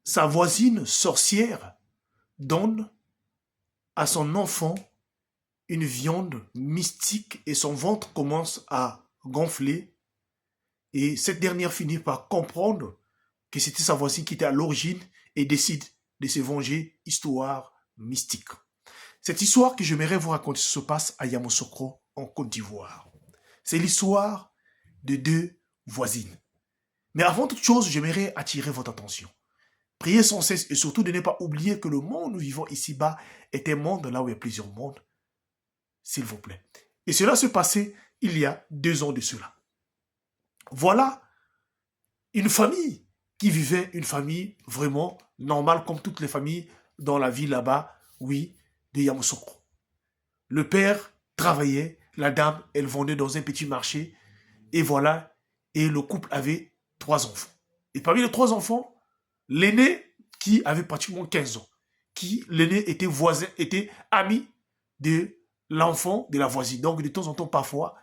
sa voisine sorcière donne à son enfant une viande mystique et son ventre commence à gonfler. Et cette dernière finit par comprendre que c'était sa voisine qui était à l'origine et décide de se venger, histoire mystique. Cette histoire que j'aimerais vous raconter se passe à Yamoussoukro, en Côte d'Ivoire. C'est l'histoire de deux voisines. Mais avant toute chose, j'aimerais attirer votre attention. Priez sans cesse et surtout de ne pas oublier que le monde où nous vivons ici-bas est un monde là où il y a plusieurs mondes. S'il vous plaît. Et cela se passait il y a 2 ans de cela. Voilà une famille qui vivait, une famille vraiment normale comme toutes les familles dans la ville là-bas, oui, de Yamoussoukro. Le père travaillait, la dame, elle vendait dans un petit marché, et voilà, et le couple avait 3 enfants. Et parmi les 3 enfants, l'aîné qui avait pratiquement 15 ans, l'aîné était voisin, était ami de l'enfant de la voisine. Donc de temps en temps, parfois,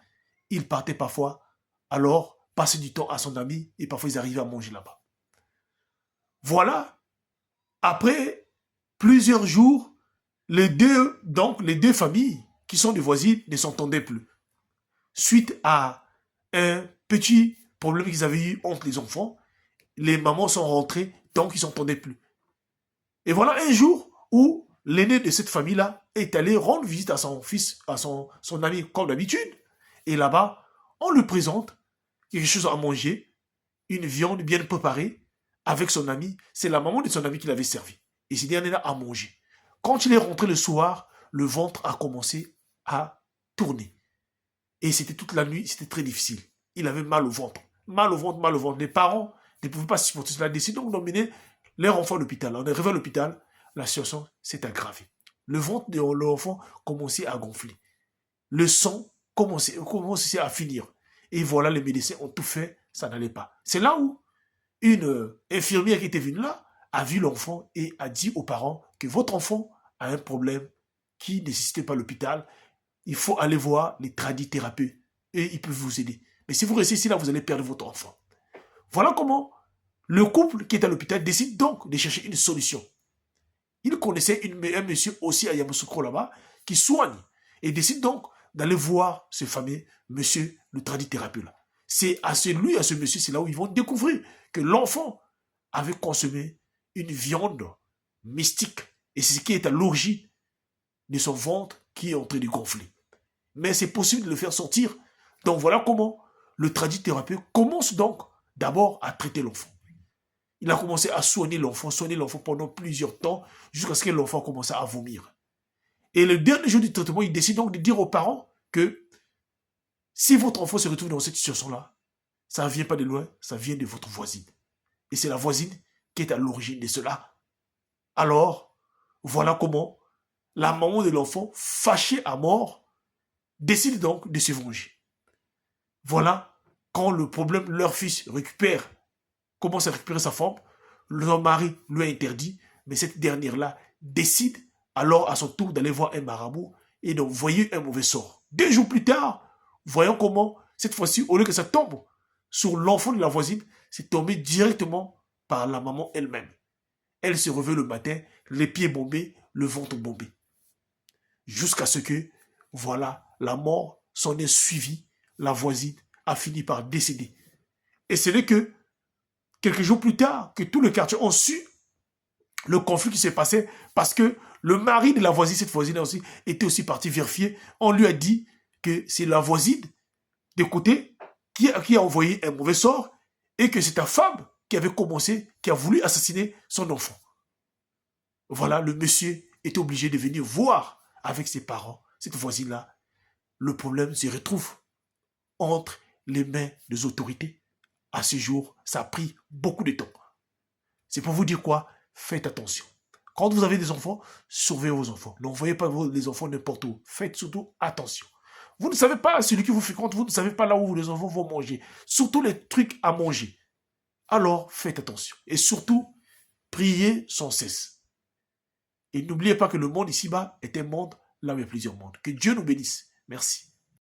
il partait parfois, alors passer du temps à son ami, et parfois ils arrivaient à manger là-bas. Voilà, après plusieurs jours, les deux familles qui sont des voisines ne s'entendaient plus. Suite à un petit problème qu'ils avaient eu entre les enfants, les mamans sont rentrées, donc ils ne s'entendaient plus. Et voilà un jour où l'aîné de cette famille-là est allé rendre visite à son fils, à son ami comme d'habitude. Et là-bas, on lui présente quelque chose à manger, une viande bien préparée, avec son ami. C'est la maman de son ami qui l'avait servi. Et ce dernier-là a mangé. Quand il est rentré le soir, le ventre a commencé à tourner. Et c'était toute la nuit, c'était très difficile. Il avait mal au ventre. Mal au ventre, mal au ventre. Les parents ne pouvaient pas supporter cela. Ils décident donc d'emmener leur enfant à l'hôpital. On est arrivé à l'hôpital, la situation s'est aggravée. Le ventre de l'enfant commençait à gonfler. Le sang commençait à finir. Et voilà, les médecins ont tout fait, ça n'allait pas. C'est là où une infirmière qui était venue là a vu l'enfant et a dit aux parents que votre enfant a un problème qui ne nécessitait pas l'hôpital. Il faut aller voir les tradithérapeutes et ils peuvent vous aider. Mais si vous restez ici là, vous allez perdre votre enfant. Voilà comment le couple qui est à l'hôpital décide donc de chercher une solution. Il connaissait un monsieur aussi à Yamoussoukro là-bas qui soigne et décide donc d'aller voir ce fameux monsieur, le tradithérapeute là. C'est à ce monsieur, c'est là où ils vont découvrir que l'enfant avait consommé une viande mystique. Et c'est ce qui est à l'origine de son ventre qui est en train de gonfler. Mais c'est possible de le faire sortir. Donc voilà comment le tradithérapeute commence donc d'abord à traiter l'enfant. Il a commencé à soigner l'enfant pendant plusieurs temps, jusqu'à ce que l'enfant commence à vomir. Et le dernier jour du traitement, il décide donc de dire aux parents que si votre enfant se retrouve dans cette situation-là, ça ne vient pas de loin, ça vient de votre voisine. Et c'est la voisine qui est à l'origine de cela. Alors, voilà comment la maman de l'enfant, fâchée à mort, décide donc de se venger. Voilà quand le problème, leur fils commence à récupérer sa forme, leur mari lui a interdit, mais cette dernière-là décide alors à son tour d'aller voir un marabout et d'envoyer un mauvais sort. 2 jours plus tard, voyons comment, cette fois-ci, au lieu que ça tombe sur l'enfant de la voisine, c'est tombé directement par la maman elle-même. Elle se réveille le matin, les pieds bombés, le ventre bombé. Jusqu'à ce que, voilà, la mort s'en est suivie, la voisine a fini par décéder. Et c'est là que, quelques jours plus tard, que tout le quartier a su le conflit qui s'est passé parce que le mari de la voisine, cette voisine aussi, était aussi parti vérifier. On lui a dit que c'est la voisine de côté qui a envoyé un mauvais sort et que c'est ta femme qui avait commencé, qui a voulu assassiner son enfant. Voilà, le monsieur est obligé de venir voir avec ses parents, cette voisine-là. Le problème se retrouve entre les mains des autorités. À ce jour, ça a pris beaucoup de temps. C'est pour vous dire quoi? Faites attention. Quand vous avez des enfants, surveillez vos enfants. N'envoyez pas les enfants n'importe où. Faites surtout attention. Vous ne savez pas celui qui vous fréquente, vous ne savez pas là où les enfants vont manger. Surtout les trucs à manger. Alors, faites attention. Et surtout, priez sans cesse. Et n'oubliez pas que le monde ici-bas est un monde là où il y a plusieurs mondes. Que Dieu nous bénisse. Merci.